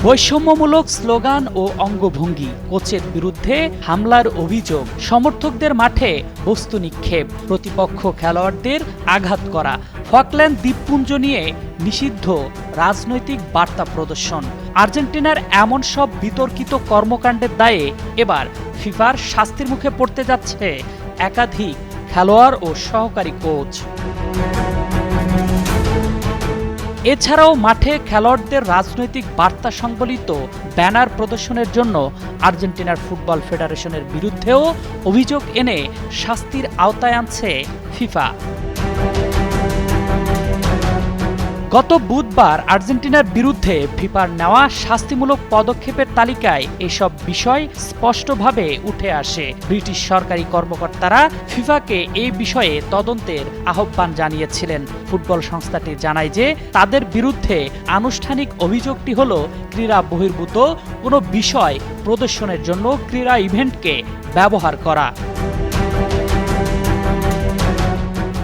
বৈষম্যমূলক স্লোগান ও অঙ্গভঙ্গি, কোচের বিরুদ্ধে হামলার অভিযোগ, সমর্থকদের মাঠে বস্তু নিক্ষেপ, প্রতিপক্ষ খেলোয়াড়দের আঘাত করা, ফকল্যান্ড দ্বীপপুঞ্জ নিয়ে নিষিদ্ধ রাজনৈতিক বার্তা প্রদর্শন। আর্জেন্টিনার এমন সব বিতর্কিত কর্মকাণ্ডের দায়ে এবার ফিফার শাস্তির মুখে পড়তে যাচ্ছে একাধিক খেলোয়াড় ও সহকারী কোচ। এছাড়াও মাঠে খেলোয়াড়দের রাজনৈতিক বার্তা সংবলিত ব্যানার প্রদর্শনের জন্য আর্জেন্টিনার ফুটবল ফেডারেশনের বিরুদ্ধেও অভিযোগ এনে শাস্তির আওতায় আনছে ফিফা। গত বুধবার আর্জেন্টিনার বিরুদ্ধে ফিফার নেওয়া শাস্তিমূলক পদক্ষেপের তালিকায় এসব বিষয় স্পষ্টভাবে উঠে আসে। ব্রিটিশ সরকারি কর্মকর্তারা ফিফাকে এই বিষয়ে তদন্তের আহ্বান জানিয়েছিলেন। ফুটবল সংস্থাটি জানায় যে তাদের বিরুদ্ধে আনুষ্ঠানিক অভিযোগটি হলো ক্রীড়া বহির্ভূত কোনো বিষয় প্রদর্শনের জন্য ক্রীড়া ইভেন্টকে ব্যবহার করা।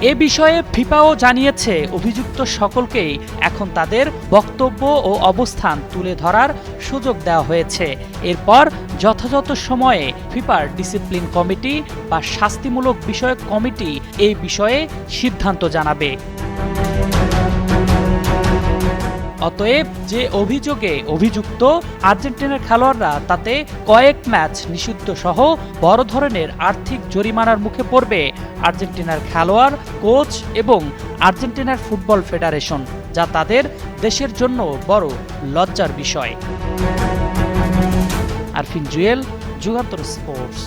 এ বিষয়ে ফিফাও জানিয়েছে অভিযুক্ত সকলকেই এখন তাদের বক্তব্য ও অবস্থান তুলে ধরার সুযোগ দেওয়া হয়েছে। এরপর যথাযথ সময়ে ফিফার ডিসিপ্লিন কমিটি বা শাস্তিমূলক বিষয়ক কমিটি এই বিষয়ে সিদ্ধান্ত জানাবে। অতএব যে অভিযোগে অভিযুক্ত আর্জেন্টিনার খেলোয়াড়রা তাতে কয়েক ম্যাচ নিষিদ্ধ সহ বড় ধরনের আর্থিক জরিমানার মুখে পড়বে আর্জেন্টিনার খেলোয়াড়, কোচ এবং আর্জেন্টিনার ফুটবল ফেডারেশন, যা তাদের দেশের জন্য বড় লজ্জার বিষয়। আরফিন জুয়েল, যুগান্তর স্পোর্টস।